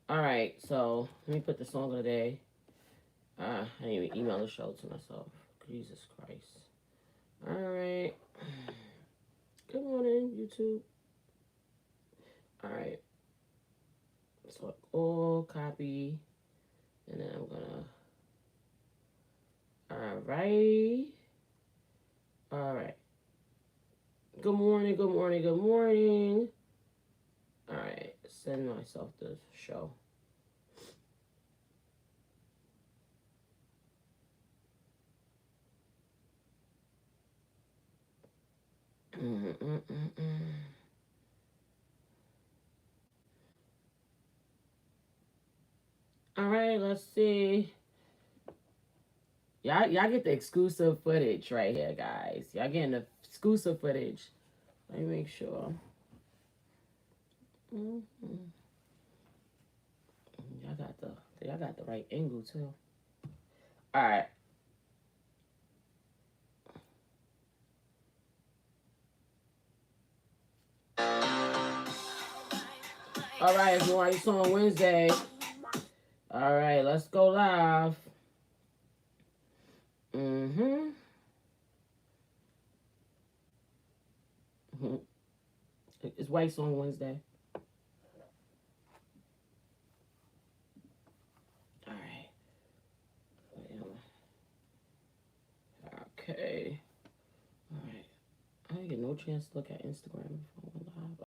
All right, so let me put the song of the day. I didn't even email the show to myself. Jesus Christ. All right. Good morning, YouTube. All right. So all copy, and then I'm gonna. All right. All right. Good morning. Good morning. Good morning. All right. Send myself the show. All right. Let's see. Y'all get the exclusive footage right here, guys. Y'all getting the exclusive footage. Let me make sure. Mm-hmm. Y'all got the right angle too. All right. All right, it's White Song Wednesday. All right, let's go live. Mm-hmm. Mm-hmm. It's White Song Wednesday. All right. Okay. All right. I didn't get no chance to look at Instagram before I went live.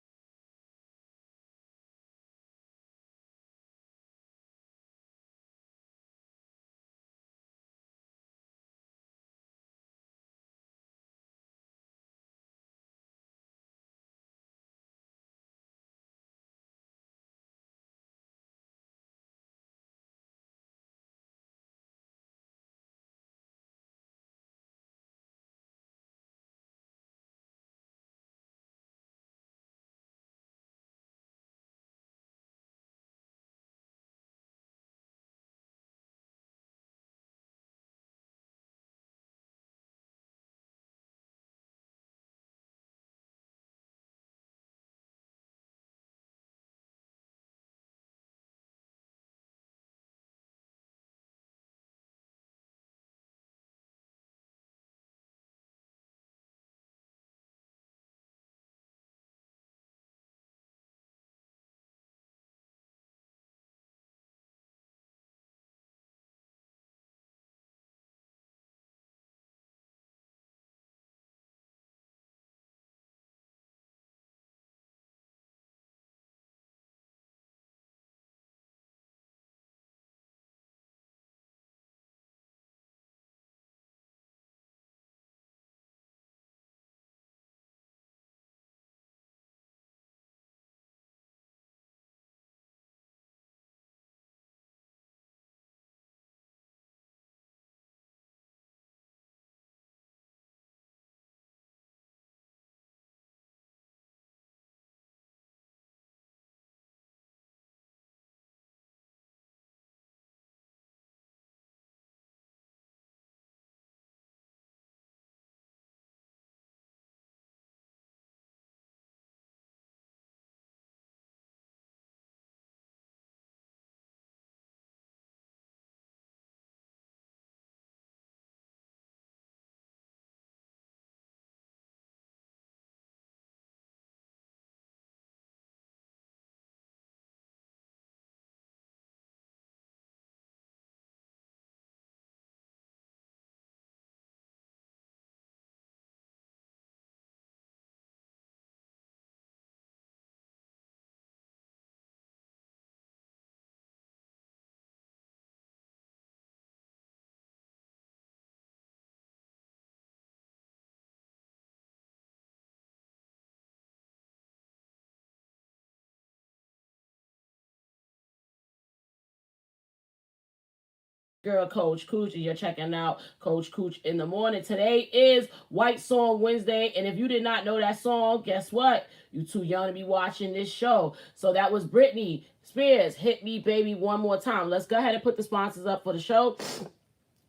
Girl, Coach Cooch, and you're checking out Coach Cooch in the morning. Today is White Song Wednesday, and if you did not know that song, guess what? You too young to be watching this show. So that was Britney Spears, Hit Me Baby One More Time. Let's go ahead and put the sponsors up for the show.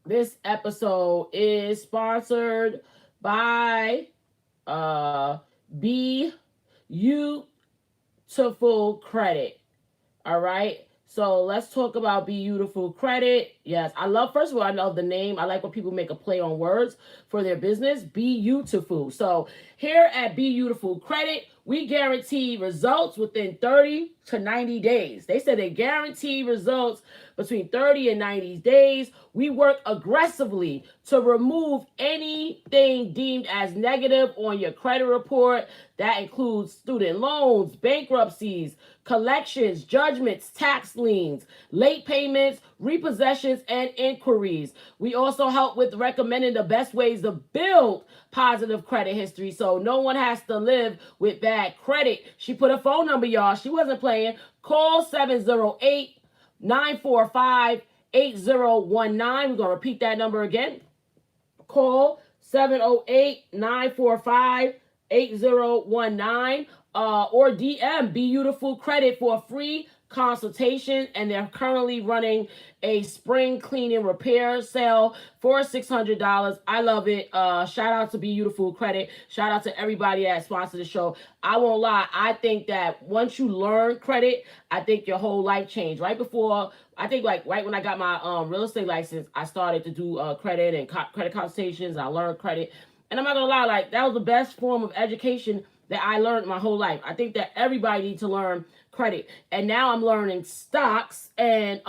This episode is sponsored by Be Beautiful Credit. All right. So let's talk about Be Beautiful Credit. Yes, I love, first of all, I love the name. I like when people make a play on words for their business. Be Beautiful. So here at Be Beautiful Credit, we guarantee results within 30 to 90 days. They said they guarantee results between 30 and 90 days. We work aggressively to remove anything deemed as negative on your credit report. That includes student loans, bankruptcies, collections, judgments, tax liens, late payments, repossessions, and inquiries. We also help with recommending the best ways to build positive credit history so no one has to live with bad credit. She put a phone number, y'all. She wasn't playing. Call 708 945 8019. We're going to repeat that number again. Call 708-945-8019 or DM Be Beautiful Credit for a free consultation. And they're currently running a spring cleaning repair sale for $600. I love it. Shout out to Be Beautiful Credit. Shout out to everybody that sponsored the show. I won't lie. I think that once you learn credit, I think your whole life changed. Right before, I think like right when I got my real estate license, I started to do credit and credit consultations. I learned credit. And I'm not going to lie, like that was the best form of education that I learned my whole life. I think that everybody needs to learn credit. And now I'm learning stocks, and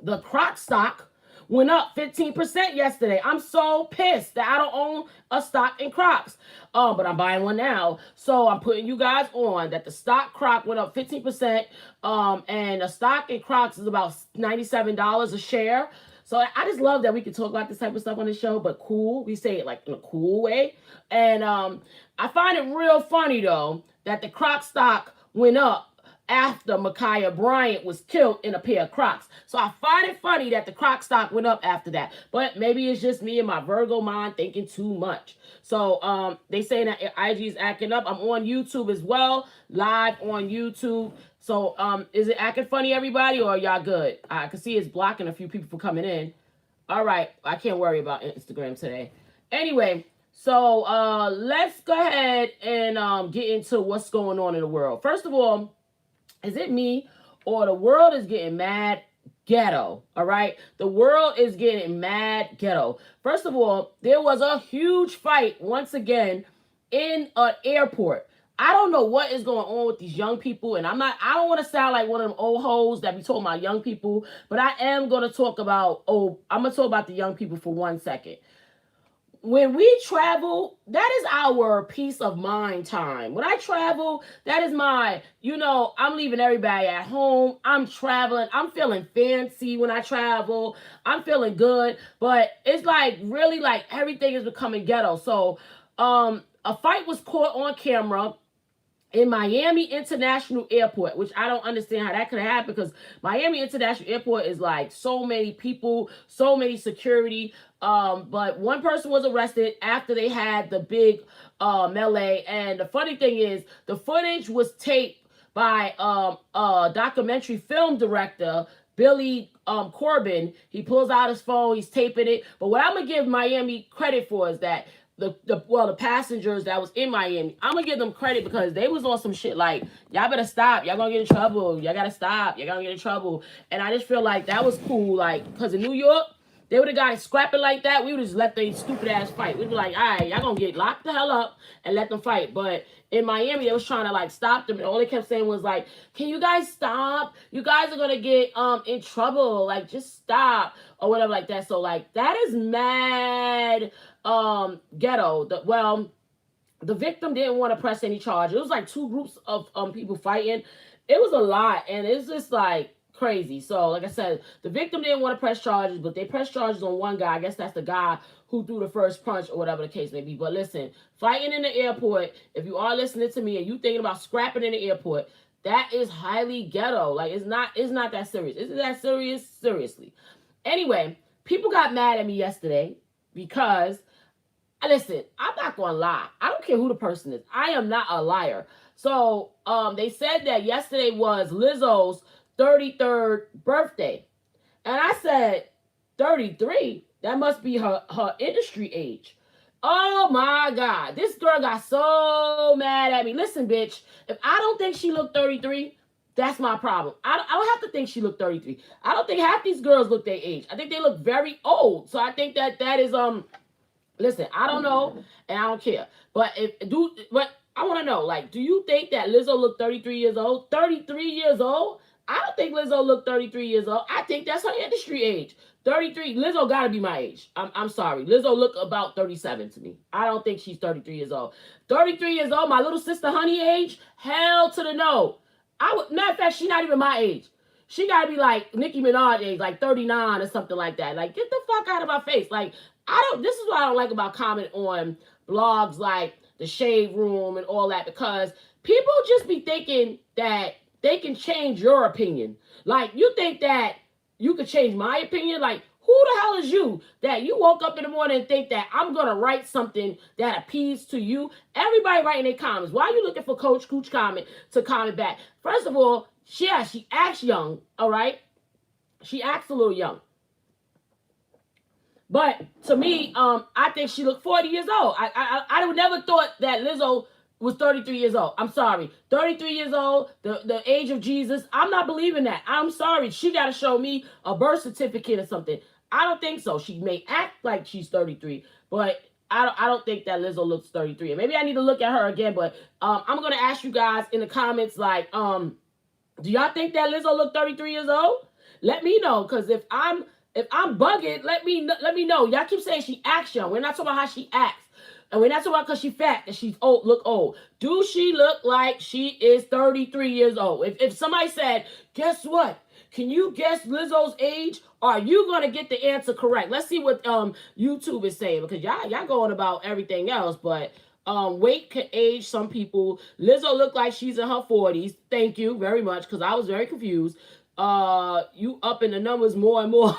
the Croc stock went up 15% yesterday. I'm so pissed that I don't own a stock in Crocs. But I'm buying one now. So I'm putting you guys on that the stock Croc went up 15%. And the stock in Crocs is about $97 a share. So I just love that we can talk about this type of stuff on the show, but cool. We say it like in a cool way. And I find it real funny though that the Croc stock went up after Ma'Khia Bryant was killed in a pair of Crocs. So I find it funny that the Croc stock went up after that. But maybe it's just me and my Virgo mind thinking too much. So they saying that IG is acting up. I'm on YouTube as well, live on YouTube. So is it acting funny, everybody, or y'all good? I can see it's blocking a few people from coming in. All right, I can't worry about Instagram today. Anyway, so let's go ahead and get into what's going on in the world. First of all, is it me or the world is getting mad ghetto? All right. The world is getting mad ghetto. First of all, there was a huge fight once again in an airport. I don't know what is going on with these young people. And I don't want to sound like one of them old hoes that be talking about young people, but I am going to talk about, I'm going to talk about the young people for 1 second. When we travel, that is our peace of mind time. When I travel, that is my, I'm leaving everybody at home. I'm traveling. I'm feeling fancy when I travel. I'm feeling good. But it's like really like everything is becoming ghetto. So a fight was caught on camera in Miami International Airport, which I don't understand how that could happen because Miami International Airport is like so many people, so many security. But one person was arrested after they had the big melee. And the funny thing is, the footage was taped by documentary film director Billy Corbin. He pulls out his phone, he's taping it. But what I'm gonna give Miami credit for is that the passengers that was in Miami, I'm gonna give them credit because they was on some shit like, y'all better stop, y'all gonna get in trouble, y'all gotta stop, y'all gonna get in trouble. And I just feel like that was cool, like, because in New York, they would have got it scrapping like that, we would just let they stupid ass fight. We'd be like, all right, y'all gonna get locked the hell up and let them fight. But in Miami, they was trying to like stop them, and all they kept saying was like, can you guys stop? You guys are gonna get in trouble, like just stop or whatever like that. So like that is mad ghetto. The victim didn't want to press any charge. It was like two groups of people fighting. It was a lot, and it's just like crazy. So like I said, the victim didn't want to press charges, but they pressed charges on one guy. I guess that's the guy who threw the first punch or whatever the case may be. But listen, fighting in the airport, if you are listening to me and you thinking about scrapping in the airport, that is highly ghetto. Like it's not that serious. Isn't that serious? Seriously. Anyway, people got mad at me yesterday because listen, I'm not gonna lie. I don't care who the person is. I am not a liar. So they said that yesterday was Lizzo's 33rd birthday. And I said, 33? That must be her industry age. Oh my God. This girl got so mad at me. Listen, bitch, if I don't think she looked 33, That's my problem. I don't have to think she looked 33. I don't think half these girls look their age. I think they look very old. So I think that is listen, I don't know and I don't care. But I want to know, like, do you think that Lizzo looked 33 years old? 33 years old? I don't think Lizzo looked 33 years old. I think that's her industry age. 33. Lizzo got to be my age. I'm sorry. Lizzo look about 37 to me. I don't think she's 33 years old. 33 years old, my little sister Honey age? Hell to the no. Matter of fact, she's not even my age. She got to be like Nicki Minaj age, like 39 or something like that. Like, get the fuck out of my face. Like, this is what I don't like about comment on blogs like the Shade Room and all that, because people just be thinking that they can change your opinion. Like, you think that you could change my opinion? Like, who the hell is you that you woke up in the morning and think that I'm going to write something that appeals to you? Everybody writing their comments. Why are you looking for Coach Cooch to comment back? First of all, she acts young, all right? She acts a little young. But to me, I think she looked 40 years old. I would never thought that Lizzo was 33 years old. I'm sorry. 33 years old, the age of Jesus. I'm not believing that. I'm sorry. She got to show me a birth certificate or something. I don't think so. She may act like she's 33, but I don't think that Lizzo looks 33. And maybe I need to look at her again, but I'm going to ask you guys in the comments, like, do y'all think that Lizzo looked 33 years old? Let me know, because if I'm bugging, let me know. Y'all keep saying she acts young. We're not talking about how she acts. And we're not talking about because she's fat and she's old, look old. Do she look like she is 33 years old? If somebody said, guess what? Can you guess Lizzo's age? Are you going to get the answer correct? Let's see what YouTube is saying, because y'all going about everything else. But weight can age some people. Lizzo look like she's in her 40s. Thank you very much, because I was very confused. You up in the numbers more and more.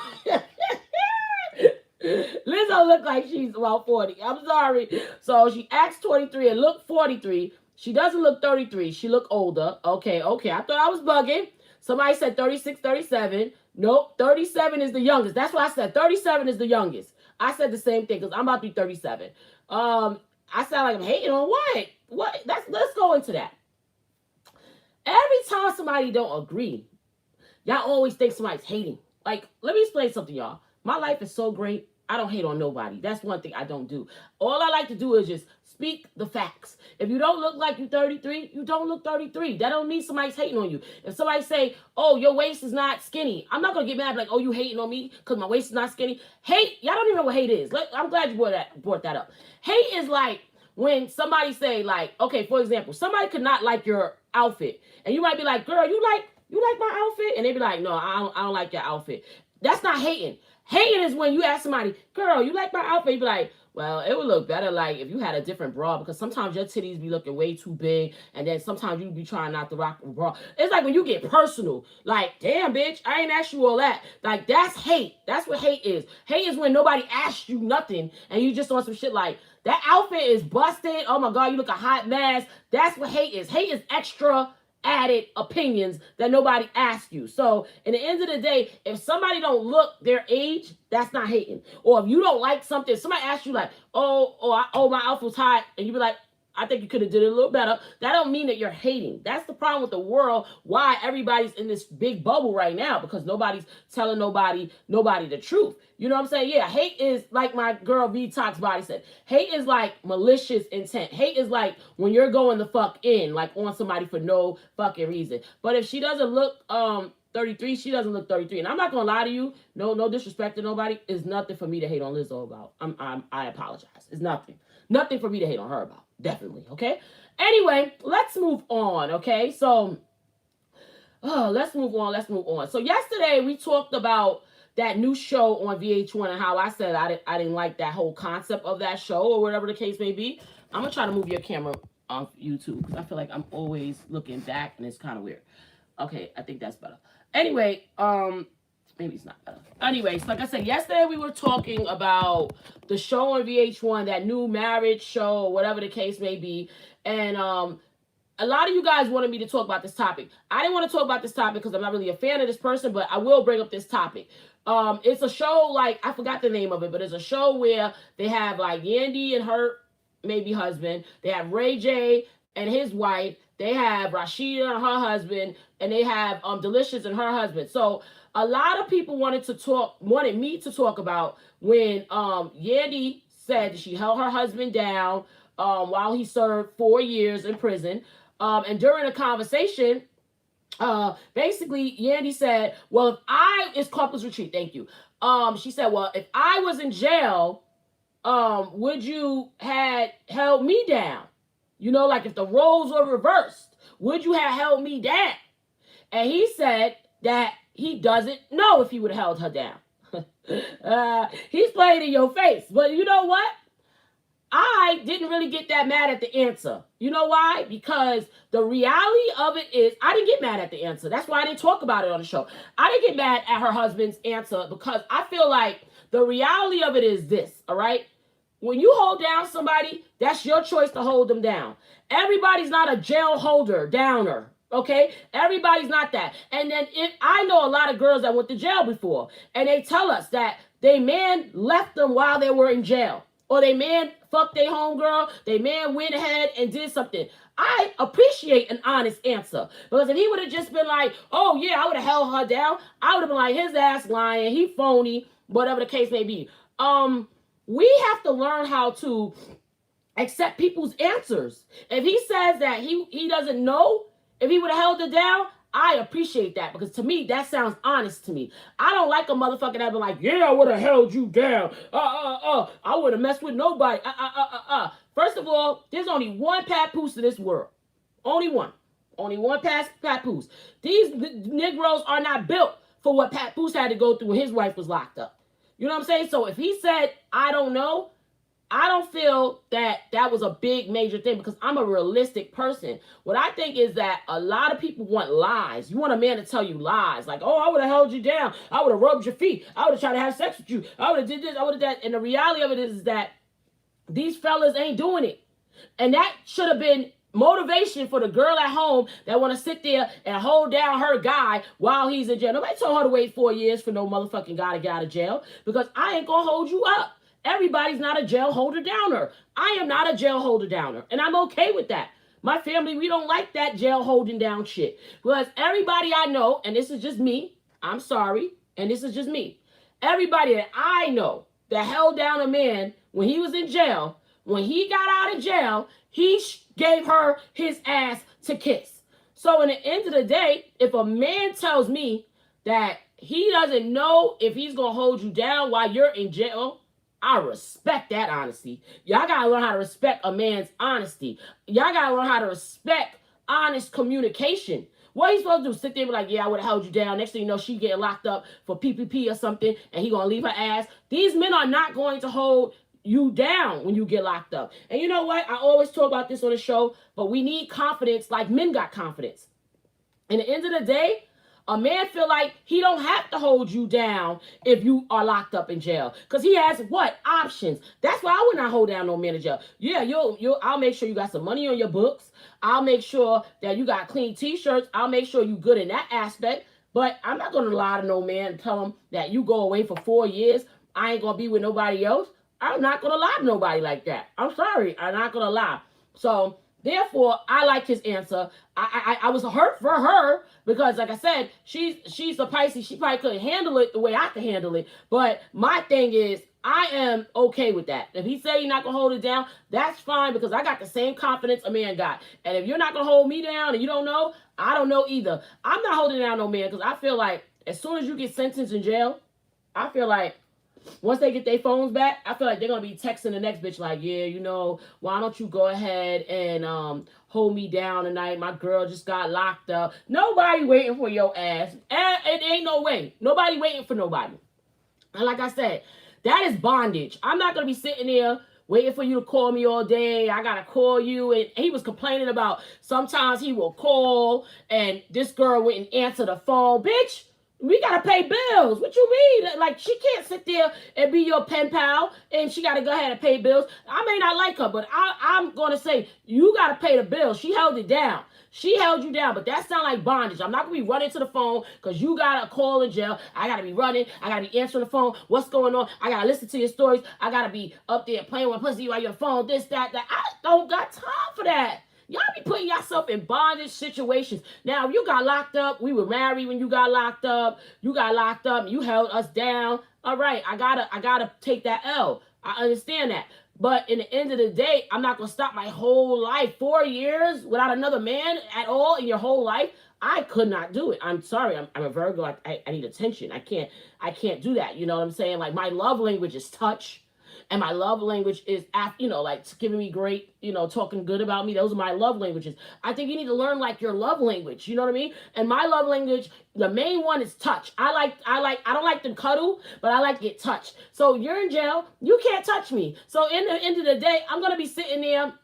Lizzo look like she's about 40. I'm sorry. So she acts 23 and look 43. She doesn't look 33. She look older. Okay. I thought I was bugging. Somebody said 36, 37. Nope, 37 is the youngest. That's what I said. 37 is the youngest. I said the same thing because I'm about to be 37. I sound like I'm hating on what? What? Let's go into that. Every time somebody don't agree, y'all always think somebody's hating. Like, let me explain something, y'all. My life is so great. I don't hate on nobody. That's one thing I don't do. All I like to do is just speak the facts. If you don't look like you're 33, you don't look 33. That don't mean somebody's hating on you. If somebody say, oh, your waist is not skinny, I'm not going to get mad like, oh, you hating on me because my waist is not skinny. Hate, y'all don't even know what hate is. I'm glad you brought that up. Hate is like when somebody say, like, okay, for example, somebody could not like your outfit. And you might be like, girl, you like my outfit? And they be like, no, I don't like your outfit. That's not hating. Hating is when you ask somebody, girl, you like my outfit? You be like, well, it would look better like if you had a different bra, because sometimes your titties be looking way too big, and then sometimes you be trying not to rock the bra. It's like when you get personal, like, damn, bitch, I ain't asked you all that. Like, that's hate. That's what hate is. Hate is when nobody asked you nothing, and you just on some shit like, that outfit is busted. Oh my God, you look a hot mess. That's what hate is. Hate is extra added opinions that nobody asked you. So in the end of the day, if somebody don't look their age, that's not hating. Or if you don't like something, somebody asks you like, oh, my outfit was hot, and you be like, I think you could have did it a little better. That don't mean that you're hating. That's the problem with the world. Why everybody's in this big bubble right now, because nobody's telling nobody the truth. You know what I'm saying? Yeah, hate is like my girl V-Tox Body said. Hate is like malicious intent. Hate is like when you're going the fuck in, like on somebody for no fucking reason. But if she doesn't look 33, she doesn't look 33. And I'm not gonna lie to you, no disrespect to nobody. It's nothing for me to hate on Lizzo about. I apologize. It's nothing. Nothing for me to hate on her about. Definitely, okay? Anyway, let's move on, okay? So, let's move on. So yesterday we talked about that new show on VH1 and how I said I didn't like that whole concept of that show or whatever the case may be. I'm going to try to move your camera on YouTube because I feel like I'm always looking back and it's kind of weird. Okay, I think that's better. Anyway, maybe it's not better. Anyways, like I said, yesterday we were talking about the show on VH1, that new marriage show, or whatever the case may be. And a lot of you guys wanted me to talk about this topic. I didn't want to talk about this topic because I'm not really a fan of this person, but I will bring up this topic. It's a show, like, I forgot the name of it, but it's a show where they have like Yandy and her maybe husband. They have Ray J and his wife. They have Rashida and her husband, and they have Delicious and her husband. So a lot of people wanted me to talk about when Yandy said she held her husband down while he served 4 years in prison. And during a conversation, basically Yandy said, well, if it's Couples Retreat, thank you. She said, well, if I was in jail, would you had held me down? Like if the roles were reversed, would you have held me down? And he said that he doesn't know if he would have held her down. He's playing in your face. But you know what? I didn't really get that mad at the answer. You know why? Because the reality of it is, I didn't get mad at the answer. That's why I didn't talk about it on the show. I didn't get mad at her husband's answer because I feel like the reality of it is this, all right? When you hold down somebody, that's your choice to hold them down. Everybody's not a jail holder, downer, okay? Everybody's not that. And then I know a lot of girls that went to jail before, and they tell us that their man left them while they were in jail. Or they man fucked their homegirl, they man went ahead and did something. I appreciate an honest answer. Because if he would have just been like, oh yeah, I would have held her down, I would have been like, his ass lying, he phony, whatever the case may be. We have to learn how to accept people's answers. If he says that he doesn't know if he would have held her down, I appreciate that, because to me, that sounds honest to me. I don't like a motherfucker that be like, yeah, I would have held you down. I would have messed with nobody. First of all, there's only one papoose in this world. Only one. Only one papoose. These Negroes are not built for what papoose had to go through when his wife was locked up. You know what I'm saying? So if he said, I don't know, I don't feel that was a big major thing, because I'm a realistic person. What I think is that a lot of people want lies. You want a man to tell you lies. Like, oh, I would have held you down. I would have rubbed your feet. I would have tried to have sex with you. I would have did this. I would have that. And the reality of it is that these fellas ain't doing it. And that should have been motivation for the girl at home that want to sit there and hold down her guy while he's in jail. Nobody told her to wait 4 years for no motherfucking guy to get out of jail, because I ain't going to hold you up. Everybody's not a jail holder downer. I am not a jail holder downer, and I'm okay with that. My family, we don't like that jail holding down shit. Because everybody I know, and this is just me, I'm sorry, and this is just me. Everybody that I know that held down a man when he was in jail, when he got out of jail, he gave her his ass to kiss. So in the end of the day, if a man tells me that he doesn't know if he's going to hold you down while you're in jail, I respect that honesty. Y'all got to learn how to respect a man's honesty. Y'all got to learn how to respect honest communication. What are you supposed to do? Sit there and be like, yeah, I would have held you down. Next thing you know, she getting locked up for PPP or something, and he going to leave her ass. These men are not going to hold you down when you get locked up. And you know what? I always talk about this on the show, but we need confidence like men got confidence. And at the end of the day, a man feel like he don't have to hold you down if you are locked up in jail, because he has what options. That's why I would not hold down no man in jail. Yeah, I'll make sure you got some money on your books. I'll make sure that you got clean t-shirts. I'll make sure you good in that aspect. But I'm not gonna lie to no man and tell him that you go away for 4 years, I ain't gonna be with nobody else. I'm not gonna lie to nobody like that. I'm sorry, I'm not gonna lie. So therefore, I like his answer. I was hurt for her because, like I said, she's a Pisces. She probably couldn't handle it the way I could handle it. But my thing is, I am okay with that. If he say you're not going to hold it down, that's fine, because I got the same confidence a man got. And if you're not going to hold me down and you don't know, I don't know either. I'm not holding down no man, because I feel like as soon as you get sentenced in jail, I feel like once they get their phones back, I feel like they're going to be texting the next bitch like, yeah, why don't you go ahead and hold me down tonight? My girl just got locked up. Nobody waiting for your ass. It ain't no way. Nobody waiting for nobody. And like I said, that is bondage. I'm not going to be sitting there waiting for you to call me all day. I got to call you. And he was complaining about sometimes he will call and this girl wouldn't answer the phone. Bitch, we got to pay bills. What you mean? Like, she can't sit there and be your pen pal and she got to go ahead and pay bills. I may not like her, but I'm going to say, you got to pay the bill. She held it down. She held you down, but that sound like bondage. I'm not going to be running to the phone because you got a call in jail. I got to be running. I got to be answering the phone. What's going on? I got to listen to your stories. I got to be up there playing with pussy while your phone, this, that. I don't got time for that. Y'all be putting yourself in bondage situations. Now, if you got locked up, we were married when you got locked up. You got locked up, and you held us down. All right, I gotta take that L. I understand that. But in the end of the day, I'm not gonna stop my whole life. 4 years without another man at all in your whole life. I could not do it. I'm sorry. I'm a Virgo. I need attention. I can't do that. You know what I'm saying? Like, my love language is touch. And my love language is, like, giving me great, talking good about me. Those are my love languages. I think you need to learn, like, your love language. You know what I mean? And my love language, the main one is touch. I don't like to cuddle, but I like to get touched. So you're in jail. You can't touch me. So in the end of the day, I'm going to be sitting there,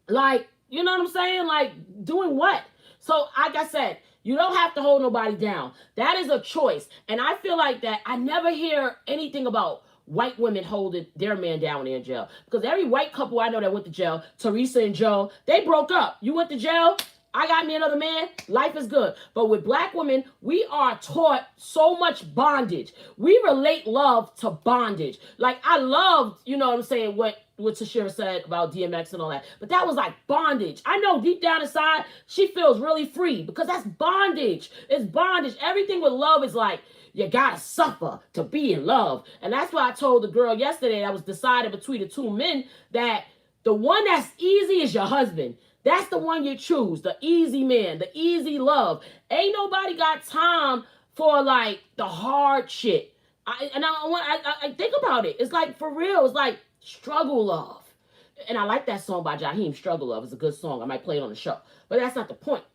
like, you know what I'm saying? Like, doing what? So, like I said, you don't have to hold nobody down. That is a choice. And I feel like that I never hear anything about white women holding their man down when they're in jail. Because every white couple I know that went to jail, Teresa and Joe, they broke up. You went to jail, I got me another man, life is good. But with black women, we are taught so much bondage. We relate love to bondage. Like, I loved, you know what I'm saying, what Tashira said about DMX and all that. But that was like bondage. I know deep down inside, she feels really free because that's bondage. It's bondage. Everything with love is like, you gotta suffer to be in love. And that's why I told the girl yesterday that was decided between the two men that the one that's easy is your husband. That's the one you choose, the easy man, the easy love. Ain't nobody got time for, like, the hard shit. I think about it. It's like, for real, it's like struggle love. And I like that song by Jaheim, Struggle Love. It's a good song. I might play it on the show. But that's not the point.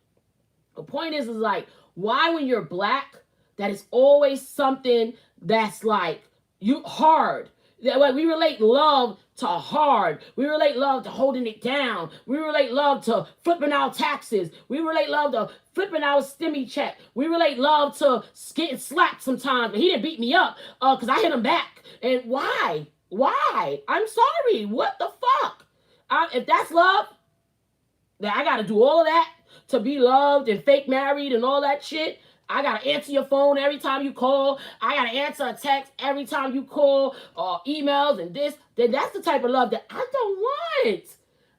The point is like, why when you're black, that is always something that's like you hard. Like, we relate love to hard. We relate love to holding it down. We relate love to flipping out taxes. We relate love to flipping out a stimmy check. We relate love to getting slapped sometimes. But he didn't beat me up because I hit him back. And why? Why? I'm sorry. What the fuck? If that's love, then I got to do all of that to be loved and fake married and all that shit. I got to answer your phone every time you call. I got to answer a text every time you call, or emails and this. Then that's the type of love that I don't want.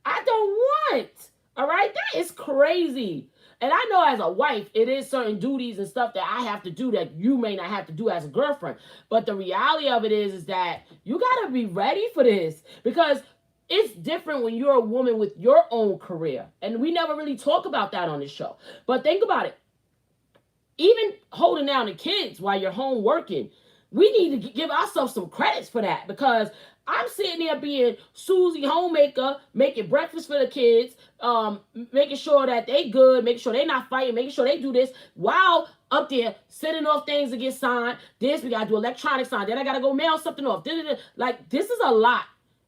I don't want. All right? That is crazy. And I know as a wife, it is certain duties and stuff that I have to do that you may not have to do as a girlfriend. But the reality of it is that you got to be ready for this, because it's different when you're a woman with your own career. And we never really talk about that on this show. But think about it. Even holding down the kids while you're home working, we need to give ourselves some credits for that, because I'm sitting there being Susie homemaker, making breakfast for the kids, making sure that they good, making sure they not fighting, making sure they do this, while up there sending off things to get signed. This, we got to do electronic sign. Then I got to go mail something off. Like, this is a lot.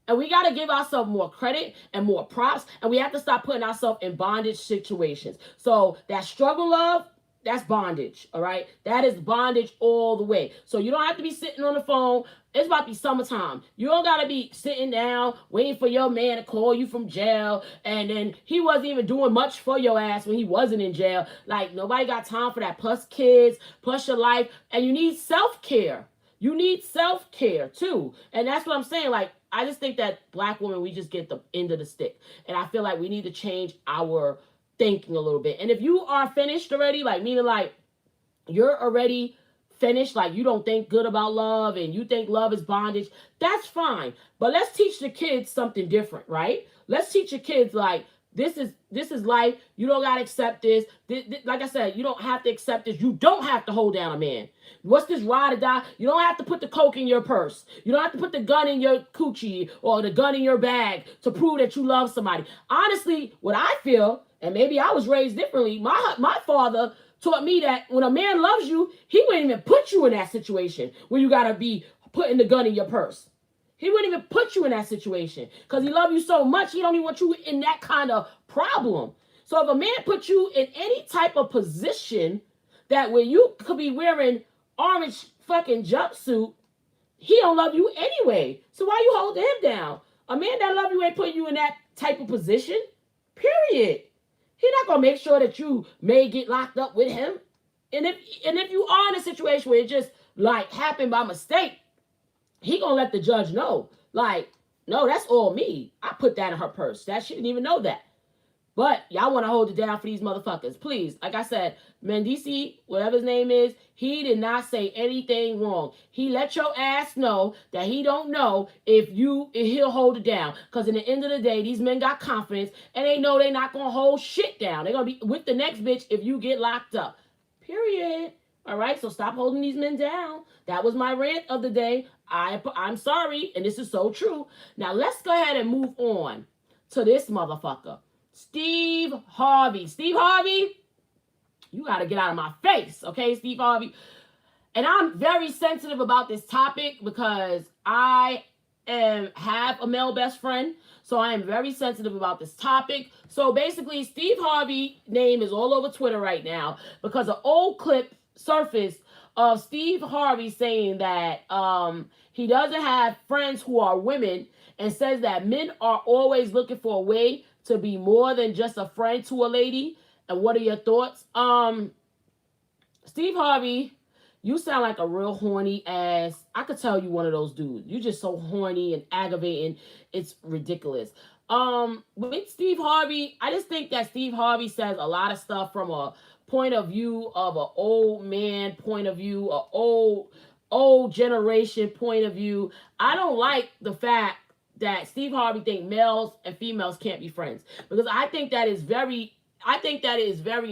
And we got to give ourselves more credit and more props. And we have to stop putting ourselves in bondage situations. So that struggle love, that's bondage, all right? That is bondage all the way. So you don't have to be sitting on the phone. It's about to be summertime. You don't got to be sitting down waiting for your man to call you from jail, and then he wasn't even doing much for your ass when he wasn't in jail. Like, nobody got time for that. Plus kids, plus your life, and you need self-care. You need self-care too. And that's what I'm saying. Like, I just think that black women, we just get the end of the stick. And I feel like we need to change our thinking a little bit. And if you are finished already, like, meaning like you're already finished, like you don't think good about love and you think love is bondage, that's fine. But let's teach the kids something different, right? Let's teach your kids, like, this is life. You don't got to accept this. Like I said, you don't have to accept this. You don't have to hold down a man. What's this ride or die? You don't have to put the coke in your purse. You don't have to put the gun in your coochie or the gun in your bag to prove that you love somebody. Honestly, what I feel, and maybe I was raised differently, my father taught me that when a man loves you, he wouldn't even put you in that situation where you got to be putting the gun in your purse. He wouldn't even put you in that situation because he loves you so much, he don't even want you in that kind of problem. So if a man puts you in any type of position that where you could be wearing orange fucking jumpsuit, he don't love you anyway. So why you holding him down? A man that love you ain't putting you in that type of position, period. He not going to make sure that you may get locked up with him. And if you are in a situation where it just like happened by mistake, he gonna let the judge know, like, no, that's all me. I put that in her purse. That she didn't even know that. But y'all want to hold it down for these motherfuckers. Please, like I said, Mendici, whatever his name is, he did not say anything wrong. He let your ass know that he don't know if he'll hold it down. Because in the end of the day, these men got confidence and they know they're not going to hold shit down. They're going to be with the next bitch if you get locked up. Period. All right, so stop holding these men down. That was my rant of the day. I'm sorry, and this is so true. Now let's go ahead and move on to this motherfucker. Steve Harvey. Steve Harvey, you got to get out of my face, okay, Steve Harvey? And I'm very sensitive about this topic because I have a male best friend, so I am very sensitive about this topic. So basically, Steve Harvey name is all over Twitter right now because an old clip surfaced of Steve Harvey saying that he doesn't have friends who are women and says that men are always looking for a way to be more than just a friend to a lady. And what are your thoughts? Steve Harvey, you sound like a real horny ass. I could tell you one of those dudes. You're just so horny and aggravating. It's ridiculous. With Steve Harvey, I just think that Steve Harvey says a lot of stuff from a point of view of an old man point of view, a old generation point of view. I don't like the fact that Steve Harvey think males and females can't be friends, because I think that is very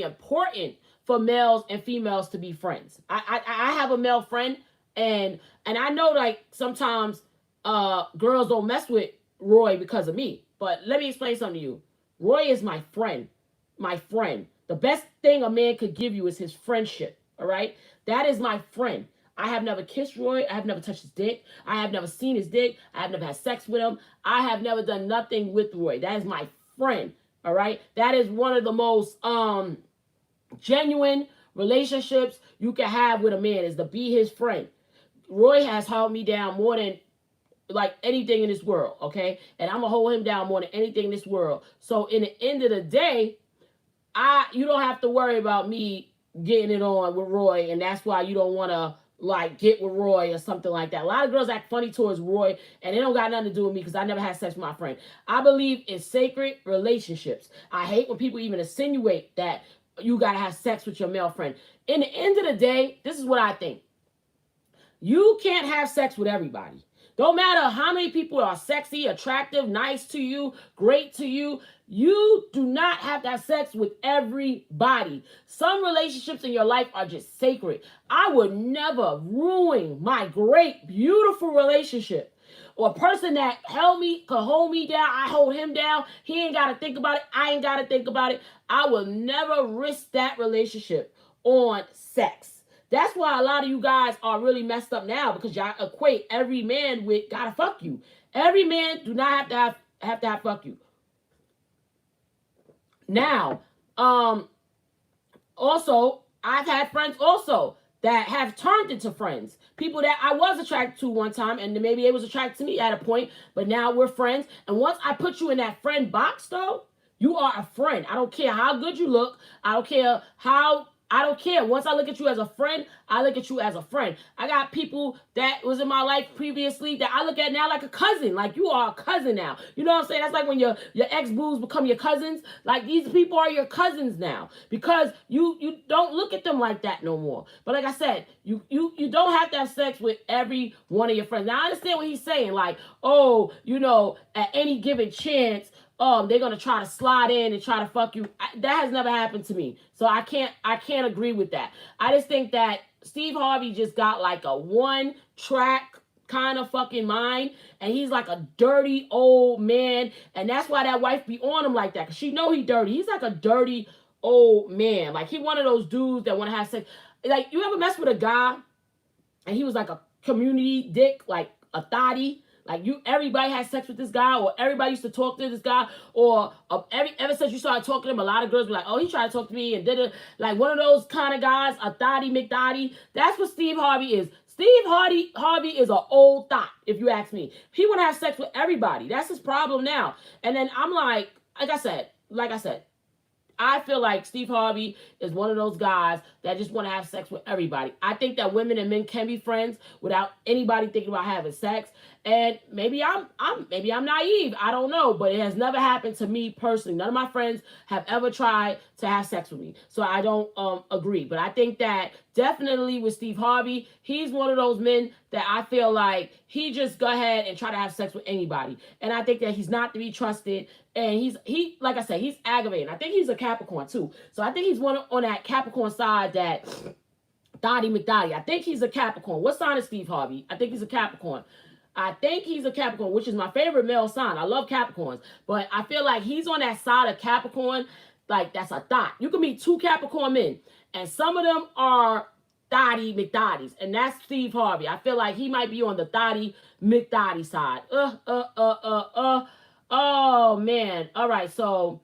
important for males and females to be friends. I have a male friend, and I know like sometimes girls don't mess with Roy because of me. But let me explain something to you. Roy is my friend. My friend. The best thing a man could give you is his friendship. All right? That is my friend. I have never kissed Roy. I have never touched his dick. I have never seen his dick. I have never had sex with him. I have never done nothing with Roy. That is my friend. All right? That is one of the most genuine relationships you can have with a man, is to be his friend. Roy has held me down more than like anything in this world, okay? And I'm gonna hold him down more than anything in this world. So in the end of the day, you don't have to worry about me getting it on with Roy, and that's why you don't want to like get with Roy or something like that. A lot of girls act funny towards Roy, and it don't got nothing to do with me because I never had sex with my friend. I believe in sacred relationships. I hate when people even insinuate that you gotta have sex with your male friend. In the end of the day, this is what I think. You can't have sex with everybody. Don't matter how many people are sexy, attractive, nice to you, great to you. You do not have to have sex with everybody. Some relationships in your life are just sacred. I would never ruin my great, beautiful relationship. Or a person that could hold me down, I hold him down. He ain't got to think about it. I ain't got to think about it. I will never risk that relationship on sex. That's why a lot of you guys are really messed up now, because y'all equate every man with gotta fuck you. Every man do not have to have fuck you. Now, also, I've had friends also that have turned into friends. People that I was attracted to one time, and maybe they was attracted to me at a point, but now we're friends. And once I put you in that friend box, though, you are a friend. I don't care how good you look. I don't care. Once I look at you as a friend, I look at you as a friend. I got people that was in my life previously that I look at now like a cousin. Like, you are a cousin now. You know what I'm saying? That's like when your ex-boos become your cousins. Like, these people are your cousins now, because you don't look at them like that no more. But like I said, you don't have to have sex with every one of your friends. Now, I understand what he's saying. Like, oh, at any given chance, they're gonna try to slide in and try to fuck you. That has never happened to me, so I can't agree with that. I just think that Steve Harvey just got like a one-track kind of fucking mind, and he's like a dirty old man, and that's why that wife be on him like that, because she know he dirty. He's like a dirty old man. Like, he one of those dudes that want to have sex. Like, you ever mess with a guy and he was like a community dick, like a thotty? Like, everybody had sex with this guy, or everybody used to talk to this guy, or ever since you started talking to him, a lot of girls be like, oh, he tried to talk to me and did it. Like, one of those kind of guys, a thotty McDotty. That's what Steve Harvey is. Steve Harvey is an old thot, if you ask me. He want to have sex with everybody. That's his problem now. And then I'm like I said, I feel like Steve Harvey is one of those guys that just want to have sex with everybody. I think that women and men can be friends without anybody thinking about having sex. And maybe I'm naive. I don't know, but it has never happened to me personally. None of my friends have ever tried to have sex with me, so I don't agree. But I think that definitely with Steve Harvey, he's one of those men that I feel like he just go ahead and try to have sex with anybody, and I think that he's not to be trusted. And he like I said, he's aggravating. I think he's a Capricorn too, so I think he's one on that Capricorn side that Dottie McDottie. I think he's a Capricorn. What sign is Steve Harvey? I think he's a Capricorn. I think he's a Capricorn, which is my favorite male sign. I love Capricorns. But I feel like he's on that side of Capricorn. Like, that's a dot. You can meet two Capricorn men, and some of them are Dottie McDotties, and that's Steve Harvey. I feel like he might be on the Dottie McDottie side. Oh, man. All right, so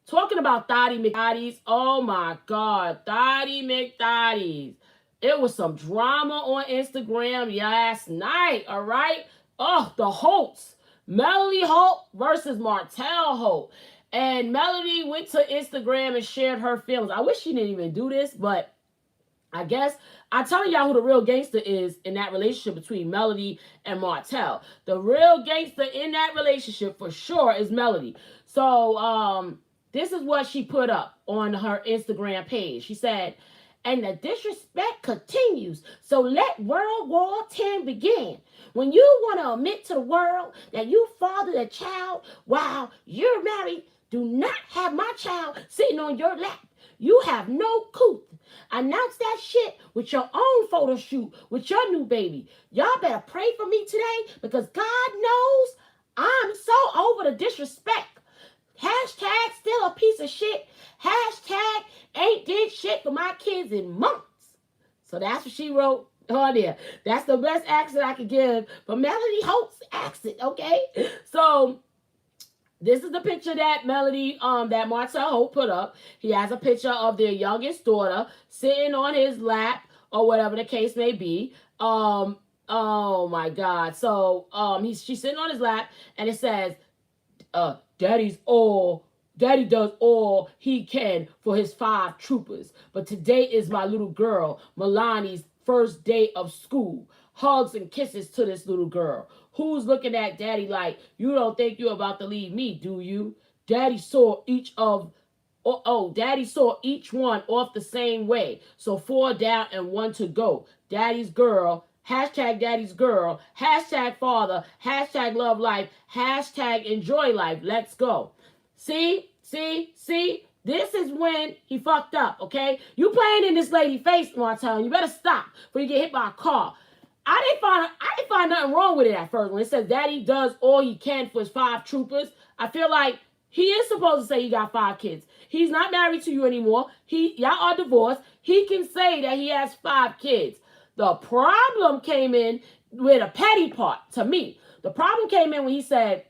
talking about Dottie McDotties. Oh, my God. Dottie McDotties. It was some drama on Instagram last night, all right? Oh, the Holtz. Melody Holt versus Martell Holt. And Melody went to Instagram and shared her feelings. I wish she didn't even do this, but I guess I'm telling y'all who the real gangster is in that relationship between Melody and Martell. The real gangster in that relationship for sure is Melody. So this is what she put up on her Instagram page. She said, and the disrespect continues. So let World War X begin. When you want to admit to the world that you fathered a child while you're married, do not have my child sitting on your lap. You have no couth. Announce that shit with your own photo shoot with your new baby. Y'all better pray for me today because God knows I'm so over the disrespect. Hashtag still a piece of shit. Hashtag ain't did shit for my kids in months. So that's what she wrote on there. That's the best accent I could give for Melody Holt's accent, okay? So this is the picture that Melody, that Martell Holt put up. He has a picture of their youngest daughter sitting on his lap or whatever the case may be. Oh my God. So she's sitting on his lap and it says, Daddy does all he can for his 5 troopers. But today is my little girl, Milani's first day of school. Hugs and kisses to this little girl. Who's looking at Daddy like, you don't think you're about to leave me, do you? Daddy saw each one off the same way. So 4 down and 1 to go. Daddy's girl. Hashtag Daddy's girl. Hashtag father. Hashtag love life. Hashtag enjoy life. Let's go. See? This is when he fucked up, okay? You playing in this lady's face, Martell. You better stop before you get hit by a car. I didn't find nothing wrong with it at first. When it says Daddy does all he can for his 5 troopers, I feel like he is supposed to say he got 5 kids. He's not married to you anymore. Y'all are divorced. He can say that he has 5 kids. The problem came in with a petty part to me. The problem came in when he said,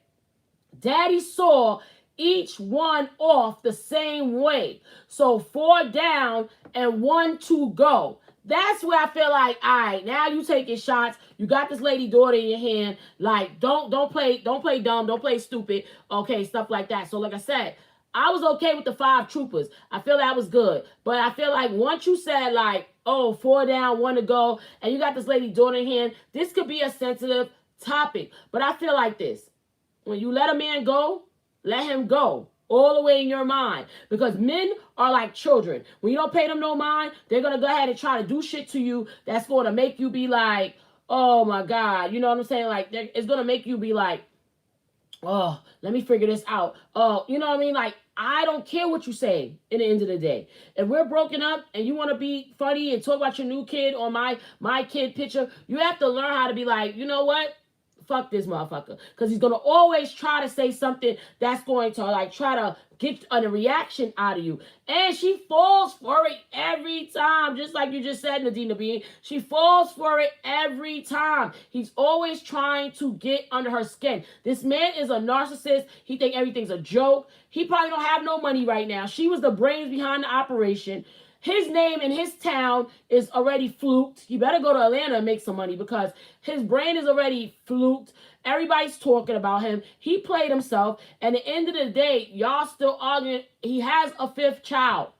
Daddy saw each one off the same way. So 4 down and 1 to go. That's where I feel like, all right, now you taking shots. You got this lady daughter in your hand. Like, don't play dumb, don't play stupid. Okay, stuff like that. So like I said, I was okay with the 5 troopers. I feel that was good. But I feel like once you said like, 4 down, 1 to go, and you got this lady daughter in hand, this could be a sensitive topic. But I feel like this. When you let a man go, let him go. All the way in your mind. Because men are like children. When you don't pay them no mind, they're going to go ahead and try to do shit to you that's going to make you be like, oh my God. You know what I'm saying? Like, it's going to make you be like, oh, let me figure this out. Oh, you know what I mean? Like, I don't care what you say in the end of the day. If we're broken up and you want to be funny and talk about your new kid or my kid picture, you have to learn how to be like, you know what? Fuck this motherfucker. Because he's going to always try to say something that's going to like try to get a reaction out of you. And she falls for it every time. Just like you just said, Nadina Bean. She falls for it every time. He's always trying to get under her skin. This man is a narcissist. He think everything's a joke. He probably don't have no money right now. She was the brains behind the operation. his name in his town is already fluked. You better go to Atlanta and make some money because his brand is already fluked. Everybody's talking about him. He played himself. And at the end of the day, y'all still arguing. He has a fifth child.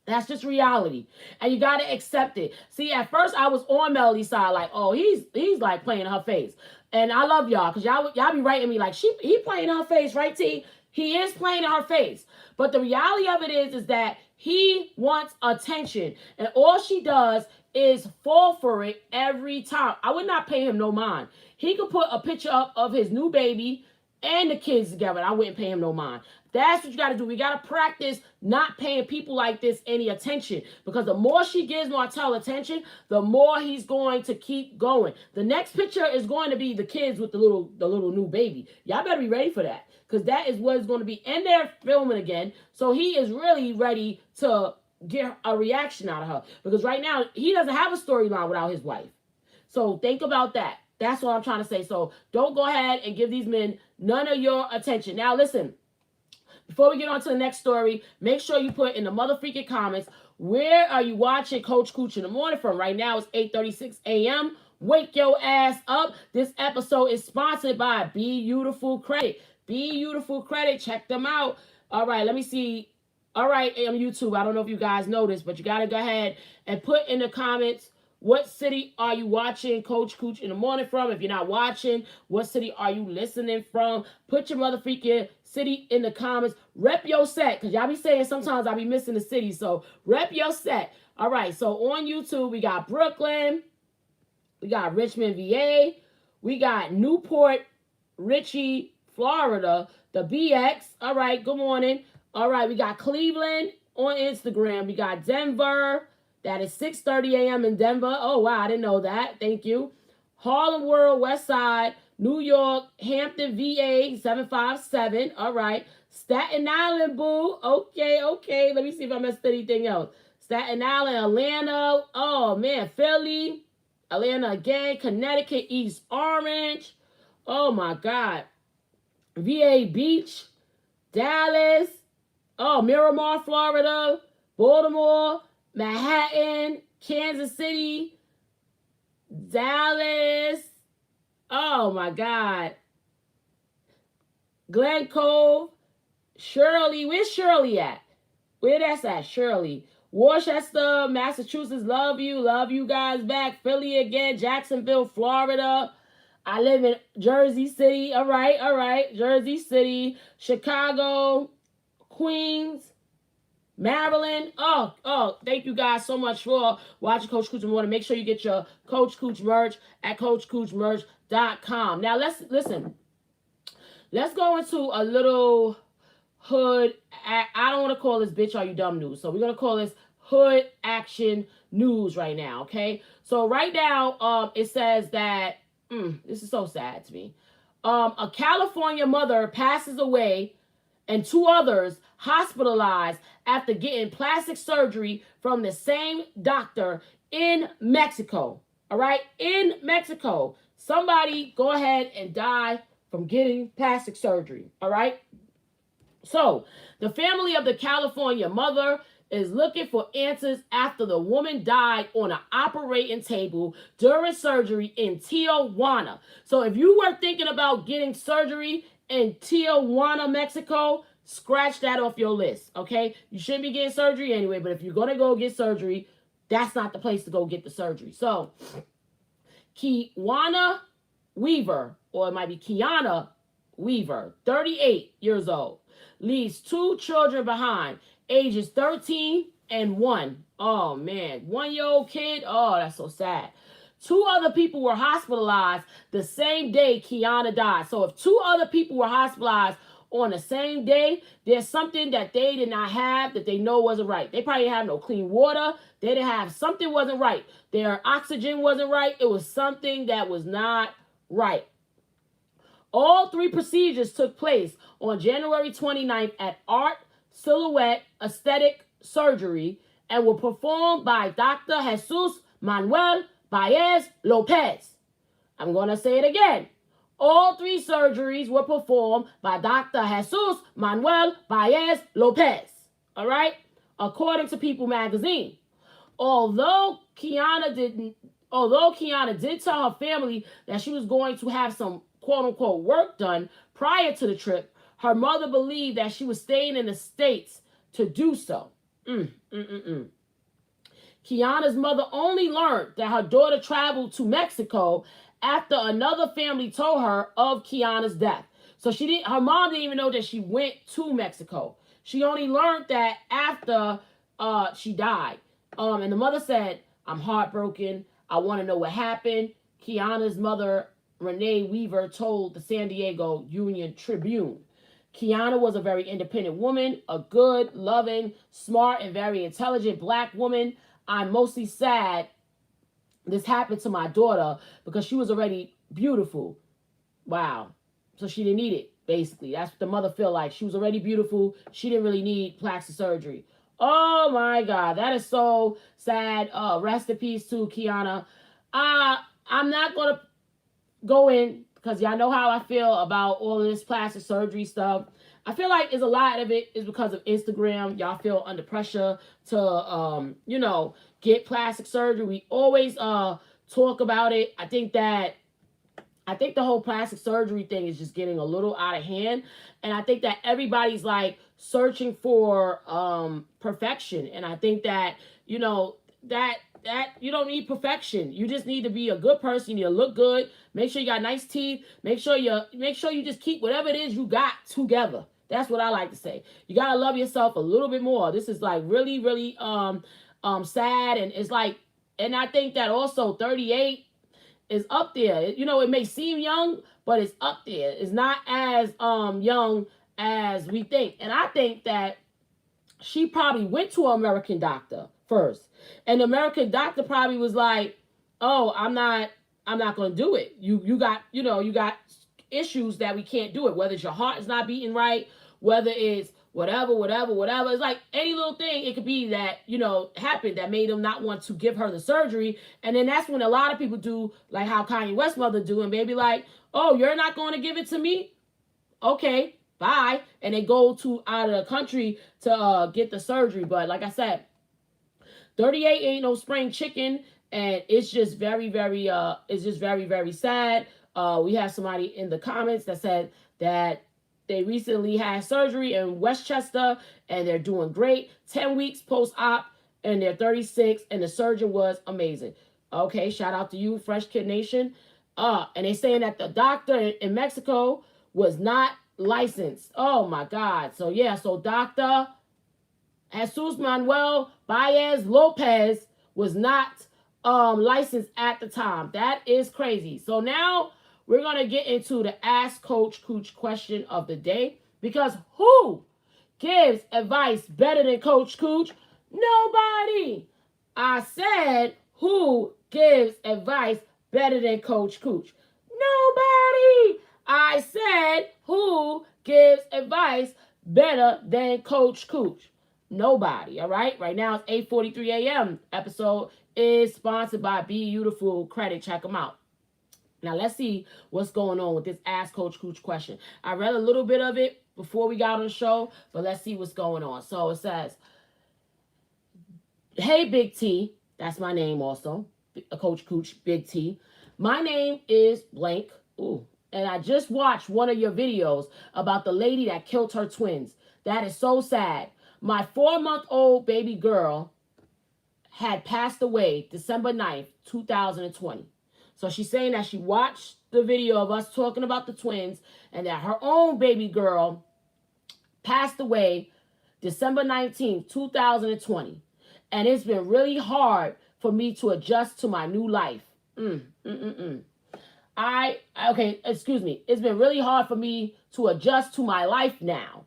That's just reality. And you got to accept it. See, at first I was on Melody's side like, oh, he's like playing her face. And I love y'all because y'all be writing me like, he playing her face, right, T? He is playing in her face. But the reality of it is that he wants attention. And all she does is fall for it every time. I would not pay him no mind. He could put a picture up of his new baby and the kids together, and I wouldn't pay him no mind. That's what you got to do. We got to practice not paying people like this any attention, because the more she gives Martell attention, the more he's going to keep going. The next picture is going to be the kids with the little new baby. Y'all better be ready for that, because that is what it's going to be. And they're filming again, so he is really ready to get a reaction out of her, because right now he doesn't have a storyline without his wife. So think about that. That's what I'm trying to say. So don't go ahead and give these men none of your attention. Now listen. Before we get on to the next story, make sure you put in the motherfucking comments, where are you watching Coach Cooch in the morning from? Right now it's 8:36 a.m. Wake your ass up. This episode is sponsored by Be Beautiful Credit. Be Beautiful Credit. Check them out. All right, let me see. All right, YouTube. I don't know if you guys noticed, but you got to go ahead and put in the comments, what city are you watching Coach Cooch in the morning from? If you're not watching, what city are you listening from? Put your motherfucking city in the comments. Rep your set, because y'all be saying sometimes I be missing the city. So rep your set. All right, so on YouTube, we got Brooklyn. We got Richmond, VA. We got Newport Richie, Florida. The BX. All right, good morning. All right, we got Cleveland on Instagram. We got Denver. That is 6:30 a.m. in Denver. Oh, wow, I didn't know that. Thank you. Harlem World, West Side, New York, Hampton, VA, 757. All right. Staten Island, boo. Okay. Let me see if I missed anything else. Staten Island, Atlanta. Oh, man, Philly. Atlanta again. Connecticut, East Orange. Oh, my God. VA Beach, Dallas. Oh, Miramar, Florida. Baltimore. Manhattan, Kansas City, Dallas. Oh my God. Glen Cove, Shirley. Where's Shirley at? Where that's at, Shirley? Worcester, Massachusetts. Love you guys back. Philly again. Jacksonville, Florida. I live in Jersey City. All right. Jersey City, Chicago, Queens, Maryland. Oh, thank you guys so much for watching Coach Cooch in the morning. Make sure you get your Coach Cooch merch at CoachCoochMerch.com. Now, let's go into a little hood. I don't want to call this bitch are you dumb news. So we're going to call this hood action news right now, okay? So right now, it says that, this is so sad to me. A California mother passes away and two others hospitalized after getting plastic surgery from the same doctor in Mexico. All right? In Mexico. Somebody go ahead and die from getting plastic surgery. All right? So, the family of the California mother is looking for answers after the woman died on an operating table during surgery in Tijuana. So, if you were thinking about getting surgery in Tijuana, Mexico, scratch that off your list, okay? You shouldn't be getting surgery anyway, but if you're going to go get surgery, that's not the place to go get the surgery. So, Kiana Weaver, or it might be Kiana Weaver, 38 years old, leaves two children behind, ages 13 and 1. Oh, man. 1-year-old kid. Oh, that's so sad. Two other people were hospitalized the same day Kiana died. So if two other people were hospitalized on the same day, there's something that they did not have that they know wasn't right. They probably have no clean water. They didn't have, something wasn't right. Their oxygen wasn't right. It was something that was not right. All three procedures took place on January 29th at Art Silhouette Aesthetic Surgery and were performed by Dr. Jesus Manuel Baez Lopez. I'm going to say it again. All three surgeries were performed by Dr. Jesus Manuel Baez Lopez. All right? according to People magazine. Although Kiana did tell her family that she was going to have some quote unquote work done prior to the trip, her mother believed that she was staying in the States to do so. Kiana's mother only learned that her daughter traveled to Mexico after another family told her of Kiana's death. So her mom didn't even know that she went to Mexico. She only learned that after she died. And the mother said, I'm heartbroken. I want to know what happened. Kiana's mother, Renee Weaver, told the San Diego Union Tribune. Kiana was a very independent woman, a good, loving, smart, and very intelligent black woman. I'm mostly sad this happened to my daughter because she was already beautiful. Wow. So she didn't need it, basically. That's what the mother felt like. She was already beautiful. She didn't really need plastic surgery. Oh, my God. That is so sad. Rest in peace to Kiana. I'm not going to go in because y'all know how I feel about all of this plastic surgery stuff. I feel like a lot of it is because of Instagram. Y'all feel under pressure to, get plastic surgery. We always talk about it. I think the whole plastic surgery thing is just getting a little out of hand. And I think that everybody's like searching for perfection. And I think that, that you don't need perfection. You just need to be a good person. You need to look good. Make sure you got nice teeth. Make sure you just keep whatever it is you got together. That's what I like to say. You gotta love yourself a little bit more. This is like really, really sad, and it's like, and I think that also 38 is up there. It may seem young, but it's up there. It's not as young as we think. And I think that she probably went to an American doctor first. And the American doctor probably was like, "Oh, I'm not going to do it. You got issues that we can't do it. Whether it's your heart is not beating right, whether it's whatever. It's like any little thing it could be that, happened that made them not want to give her the surgery. And then that's when a lot of people do like how Kanye West's mother do, and they be like, "Oh, you're not going to give it to me? Okay, bye." And they go to out of the country to get the surgery. But like I said, 38 ain't no spring chicken, and it's just very, very very sad. We have somebody in the comments that said that they recently had surgery in Westchester and they're doing great. 10 weeks post-op and they're 36 and the surgeon was amazing. Okay, shout out to you, Fresh Kid Nation. And they're saying that the doctor in Mexico was not licensed. Oh my God. So yeah, so Dr. Jesus Manuel Baez Lopez was not licensed at the time. That is crazy. So now we're going to get into the Ask Coach Cooch question of the day. Because who gives advice better than Coach Cooch? Nobody. I said, who gives advice better than Coach Cooch? Nobody. I said, who gives advice better than Coach Cooch? Nobody. All right. Right now it's 8:43 a.m. Episode is sponsored by Beautiful Credit. Check them out. Now, let's see what's going on with this Ask Coach Cooch question. I read a little bit of it before we got on the show, but let's see what's going on. So it says, "Hey, Big T," that's my name also, Coach Cooch, Big T. "My name is blank. Ooh. And I just watched one of your videos about the lady that killed her twins. That is so sad. My 4-month-old baby girl had passed away December 9th, 2020. So she's saying that she watched the video of us talking about the twins and that her own baby girl passed away December 19th, 2020. And it's been really hard for me to adjust to my new life. It's been really hard for me to adjust to my life now.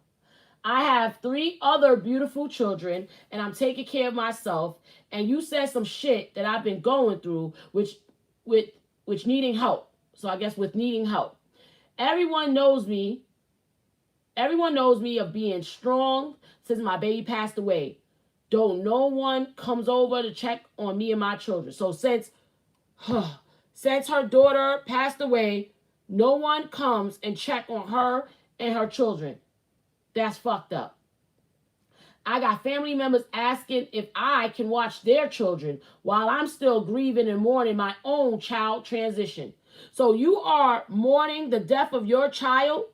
I have 3 other beautiful children and I'm taking care of myself. And you said some shit that I've been going through, which needing help. So I guess with needing help. Everyone knows me of being strong since my baby passed away. Though no one comes over to check on me and my children. So since her daughter passed away, no one comes and check on her and her children. That's fucked up. I got family members asking if I can watch their children while I'm still grieving and mourning my own child transition. So you are mourning the death of your child,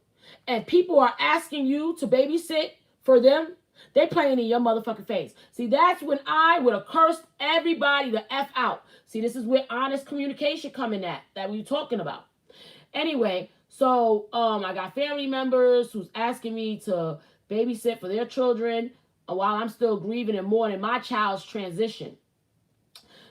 and people are asking you to babysit for them. They playing in your motherfucking face. See, that's when I would have cursed everybody the F out. See, this is where honest communication coming at that we talking about. Anyway, so I got family members who's asking me to babysit for their children while I'm still grieving and mourning my child's transition.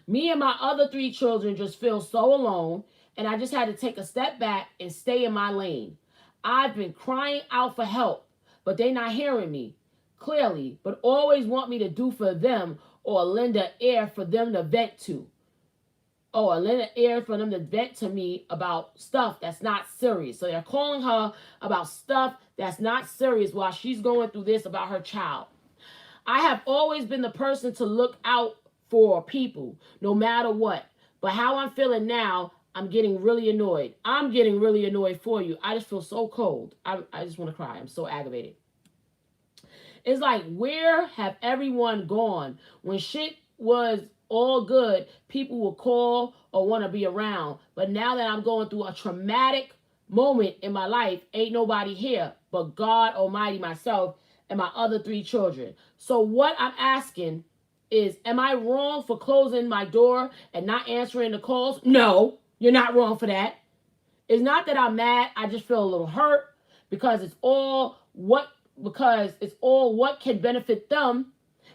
Me and my other 3 children just feel so alone, and I just had to take a step back and stay in my lane. I've been crying out for help, but they not hearing me clearly, but always want me to do for them or lend an ear for them to vent to. Or lend an ear for them to vent to me about stuff that's not serious. So they're calling her about stuff that's not serious while she's going through this about her child. I have always been the person to look out for people, no matter what. But how I'm feeling now, I'm getting really annoyed. I'm getting really annoyed for you. I just feel so cold. I just want to cry. I'm so aggravated. It's like, where have everyone gone? When shit was all good, people will call or want to be around. But now that I'm going through a traumatic moment in my life, ain't nobody here but God Almighty, myself, and my other 3 children. So what I'm asking is, am I wrong for closing my door and not answering the calls? No, you're not wrong for that. It's not that I'm mad. I just feel a little hurt because it's all what can benefit them,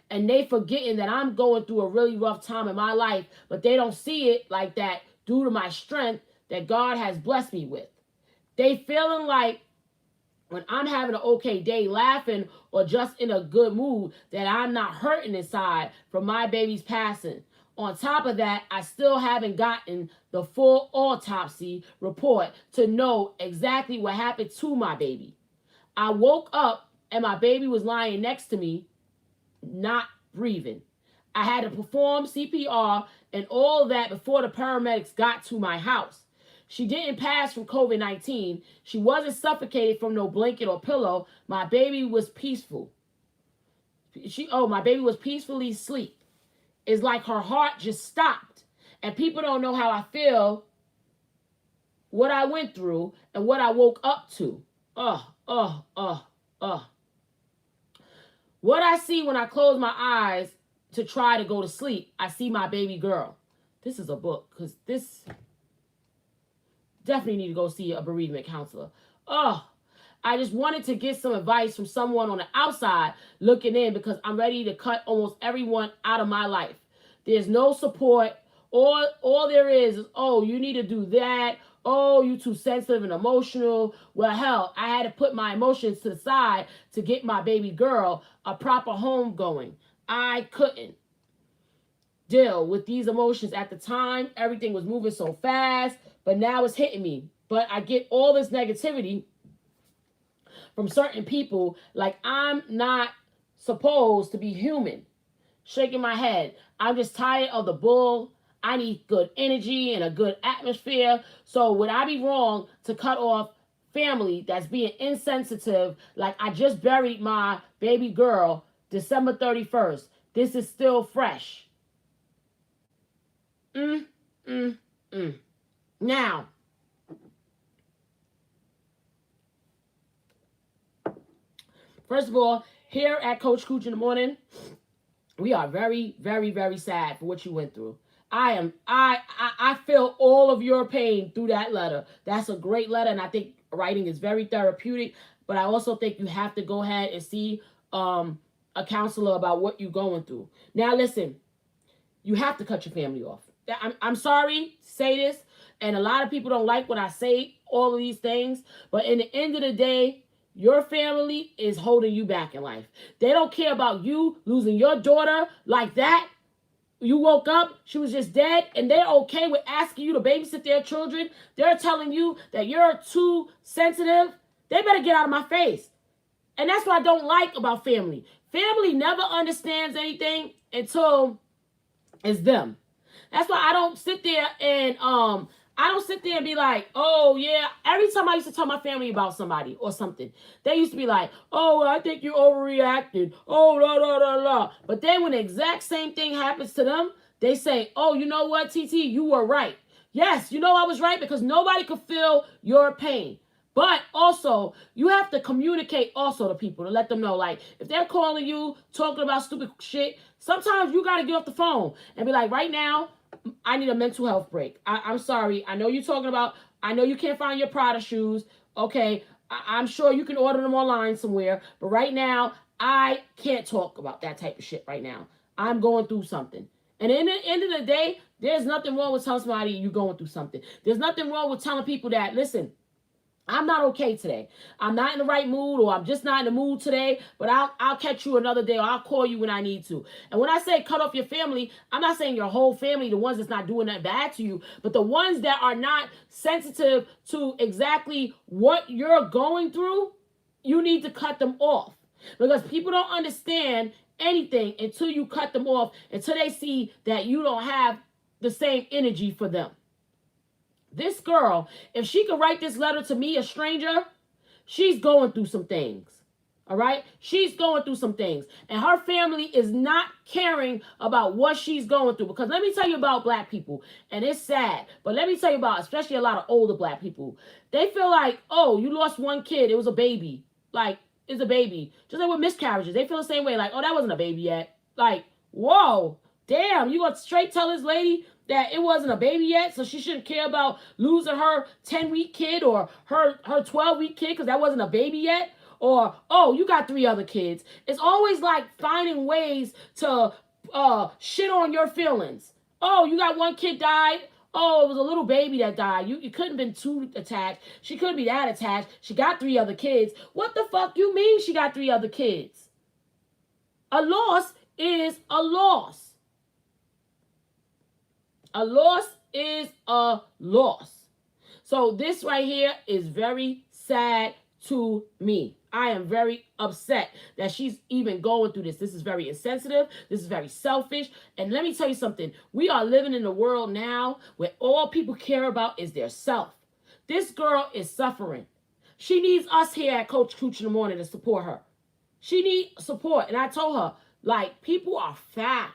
and they forgetting that I'm going through a really rough time in my life, but they don't see it like that due to my strength that God has blessed me with. They feeling like when I'm having an okay day, laughing or just in a good mood, that I'm not hurting inside from my baby's passing. On top of that, I still haven't gotten the full autopsy report to know exactly what happened to my baby. I woke up and my baby was lying next to me, not breathing. I had to perform CPR and all that before the paramedics got to my house. She didn't pass from COVID-19. She wasn't suffocated from no blanket or pillow. My baby was peaceful. My baby was peacefully asleep. It's like her heart just stopped. And people don't know how I feel, what I went through, and what I woke up to. What I see when I close my eyes to try to go to sleep, I see my baby girl. This is a book, because this definitely need to go see a bereavement counselor. I just wanted to get some advice from someone on the outside looking in, because I'm ready to cut almost everyone out of my life. There's no support. All there is, you need to do that. You too sensitive and emotional. Well, hell, I had to put my emotions to the side to get my baby girl a proper home going. I couldn't deal with these emotions at the time. Everything was moving so fast, but now it's hitting me. But I get all this negativity from certain people, like I'm not supposed to be human. Shaking my head. I'm just tired of the bull. I need good energy and a good atmosphere. So would I be wrong to cut off family that's being insensitive? Like, I just buried my baby girl December 31st. This is still fresh. Now, first of all, here at Coach Cooch in the Morning, we are very, very, very sad for what you went through. I feel all of your pain through that letter. That's a great letter, and I think writing is very therapeutic, but I also think you have to go ahead and see a counselor about what you're going through. Now, listen, you have to cut your family off. I'm sorry to say this, and a lot of people don't like when I say all of these things, but in the end of the day, your family is holding you back in life. They don't care about you losing your daughter like that. You woke up, she was just dead, and they're okay with asking you to babysit their children. They're telling you that you're too sensitive. They better get out of my face. And that's what I don't like about family. Family never understands anything until it's them. That's why I don't sit there and I don't sit there and be like, oh yeah. Every time I used to tell my family about somebody or something, they used to be like, oh, I think you overreacted. Oh, la la la la. But then when the exact same thing happens to them, they say, oh, you know what, TT, you were right. Yes, you know I was right because nobody could feel your pain. But also, you have to communicate also to people to let them know, like, if they're calling you, talking about stupid shit, sometimes you got to get off the phone and be like, right now, I need a mental health break. I'm sorry. I know you're talking about, I know you can't find your Prada shoes. Okay. I'm sure you can order them online somewhere. But right now, I can't talk about that type of shit right now. I'm going through something. And in the end of the day, there's nothing wrong with telling somebody you're going through something. There's nothing wrong with telling people that, listen, I'm not okay today. I'm not in the right mood, or I'm just not in the mood today, but I'll catch you another day, or I'll call you when I need to. And when I say cut off your family, I'm not saying your whole family, the ones that's not doing that bad to you, but the ones that are not sensitive to exactly what you're going through, you need to cut them off. Because people don't understand anything until you cut them off, until they see that you don't have the same energy for them. This girl, if she could write this letter to me, a stranger, she's going through some things. All right? She's going through some things. And her family is not caring about what she's going through. Because let me tell you about black people. And it's sad. But let me tell you about, especially a lot of older black people. They feel like, oh, you lost one kid. It was a baby. Like, it's a baby. Just like with miscarriages. They feel the same way. Like, oh, that wasn't a baby yet. Like, whoa. Damn, you gonna straight tell this lady that it wasn't a baby yet, so she shouldn't care about losing her 10-week kid or her 12-week kid because that wasn't a baby yet? Or, oh, you got 3 other kids. It's always like finding ways to shit on your feelings. Oh, you got one kid died. Oh, it was a little baby that died. You couldn't have been too attached. She couldn't be that attached. She got 3 other kids. What the fuck you mean she got 3 other kids? A loss is a loss. A loss is a loss. So this right here is very sad to me. I am very upset that she's even going through this. This is very insensitive. This is very selfish. And let me tell you something. We are living in a world now where all people care about is their self. This girl is suffering. She needs us here at Coach Cooch in the morning to support her. She needs support. And I told her, like, people are foul.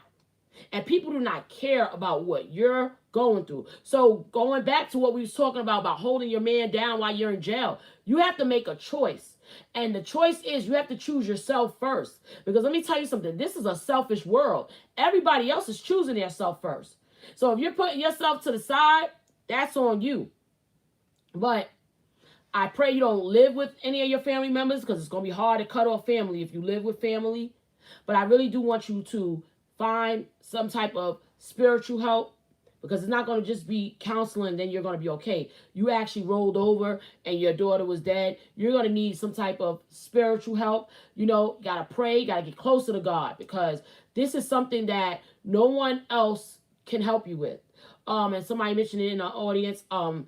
And people do not care about what you're going through. So going back to what we was talking about holding your man down while you're in jail, you have to make a choice. And the choice is you have to choose yourself first. Because let me tell you something. This is a selfish world. Everybody else is choosing their self first. So if you're putting yourself to the side, that's on you. But I pray you don't live with any of your family members because it's going to be hard to cut off family if you live with family. But I really do want you to find some type of spiritual help, because it's not going to just be counseling, then you're going to be okay. You actually rolled over and your daughter was dead. You're going to need some type of spiritual help. You know, got to pray, got to get closer to God, because this is something that no one else can help you with. And somebody mentioned it in the audience. My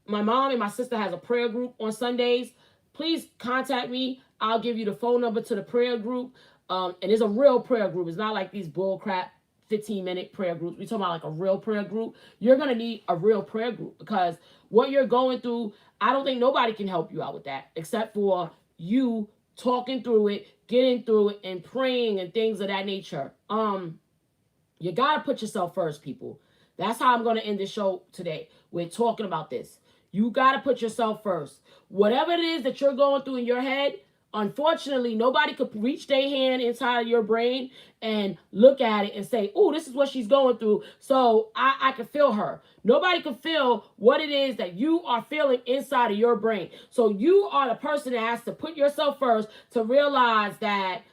mom and my sister has a prayer group on Sundays. Please contact me. I'll give you the phone number to the prayer group. And it's a real prayer group. It's not like these bullcrap 15-minute prayer groups. We're talking about like a real prayer group. You're going to need a real prayer group, because what you're going through, I don't think nobody can help you out with that except for you talking through it, getting through it, and praying and things of that nature. You got to put yourself first, people. That's how I'm going to end the show today. We're talking about this. You got to put yourself first. Whatever it is that you're going through in your head, unfortunately, nobody could reach their hand inside your brain and look at it and say, oh, this is what she's going through, so I can feel her. Nobody can feel what it is that you are feeling inside of your brain. So you are the person that has to put yourself first to realize that,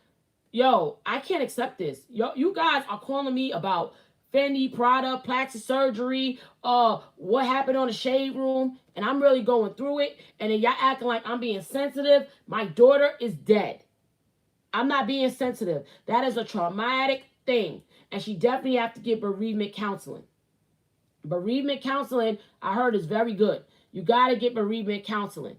yo, I can't accept this. Yo, you guys are calling me about Fendi, Prada, plastic surgery, what happened on the shade room, and I'm really going through it, and then y'all acting like I'm being sensitive. My daughter is dead. I'm not being sensitive. That is a traumatic thing, and she definitely have to get bereavement counseling. Bereavement counseling, I heard, is very good. You got to get bereavement counseling,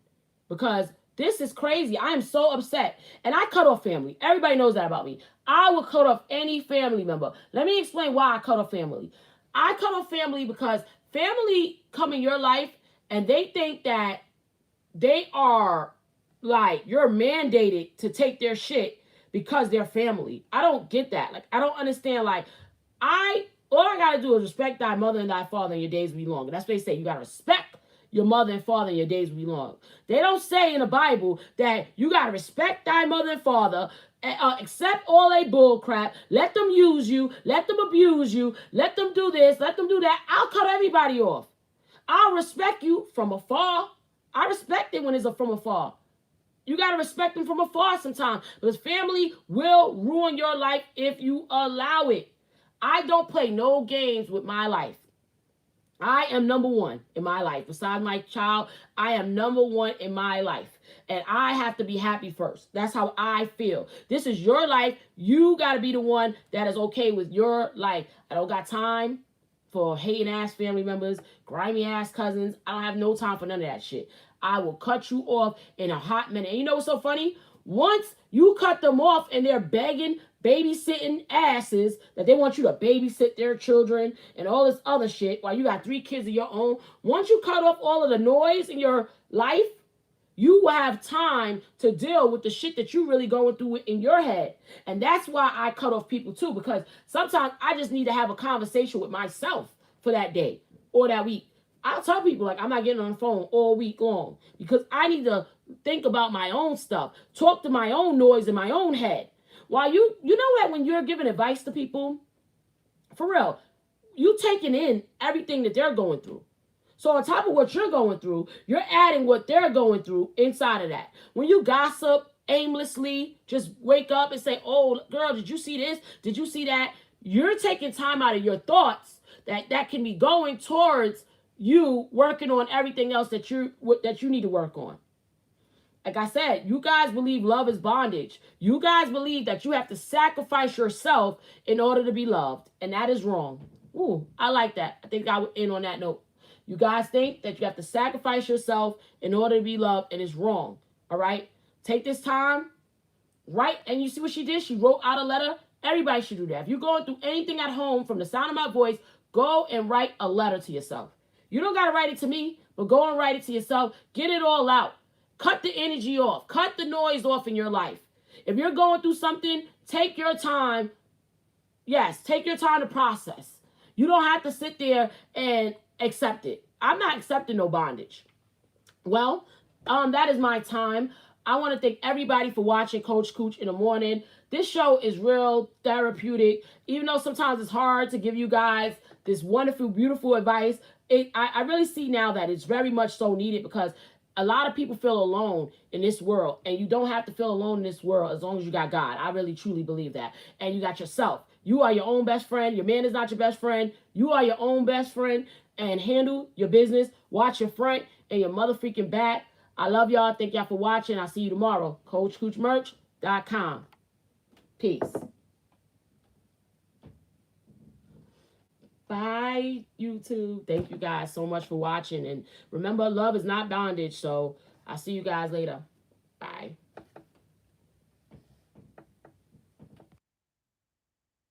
because this is crazy. I am so upset. And I cut off family. Everybody knows that about me. I will cut off any family member. Let me explain why I cut off family. I cut off family because family come in your life and they think that they are like you're mandated to take their shit because they're family. I don't get that. Like I don't understand. Like all I gotta do is respect thy mother and thy father and your days will be long. That's what they say. You gotta respect your mother and father and your days will be long. They don't say in the Bible that you gotta respect thy mother and father, accept all they bull crap, let them use you, let them abuse you, let them do this, let them do that. I'll cut everybody off. I'll respect you from afar. I respect it when it's from afar. You got to respect them from afar sometimes because family will ruin your life if you allow it. I don't play no games with my life. I am number one in my life. Besides my child, I am number one in my life. And I have to be happy first. That's how I feel. This is your life. You got to be the one that is okay with your life. I don't got time for hating ass family members, grimy ass cousins. I don't have no time for none of that shit. I will cut you off in a hot minute. And you know what's so funny? Once you cut them off and they're begging, babysitting asses that they want you to babysit their children and all this other shit while you got 3 kids of your own. Once you cut off all of the noise in your life, you will have time to deal with the shit that you really going through in your head. And that's why I cut off people too, because sometimes I just need to have a conversation with myself for that day or that week. I'll tell people like I'm not getting on the phone all week long because I need to think about my own stuff, talk to my own noise in my own head. While you know that when you're giving advice to people, for real, you taking in everything that they're going through. So on top of what you're going through, you're adding what they're going through inside of that. When you gossip aimlessly, just wake up and say, oh, girl, did you see this? Did you see that? You're taking time out of your thoughts that can be going towards you working on everything else that you need to work on. Like I said, you guys believe love is bondage. You guys believe that you have to sacrifice yourself in order to be loved. And that is wrong. Ooh, I like that. I think I would end on that note. You guys think that you have to sacrifice yourself in order to be loved, and it's wrong. All right? Take this time, write, and you see what she did? She wrote out a letter. Everybody should do that. If you're going through anything at home from the sound of my voice, go and write a letter to yourself. You don't got to write it to me, but go and write it to yourself. Get it all out. Cut the energy off. Cut the noise off in your life. If you're going through something, take your time. Yes, take your time to process. You don't have to sit there and accept it. I'm not accepting no bondage. Well, that is my time. I want to thank everybody for watching Coach Cooch in the morning. This show is real therapeutic. Even though sometimes it's hard to give you guys this wonderful, beautiful advice, I really see now that it's very much so needed because a lot of people feel alone in this world, and you don't have to feel alone in this world as long as you got God. I really, truly believe that. And you got yourself. You are your own best friend. Your man is not your best friend. You are your own best friend, and handle your business. Watch your front and your mother freaking back. I love y'all. Thank y'all for watching. I'll see you tomorrow. CoachCoochMerch.com. Peace. Bye, YouTube. Thank you guys so much for watching. And remember, love is not bondage. So I'll see you guys later. Bye.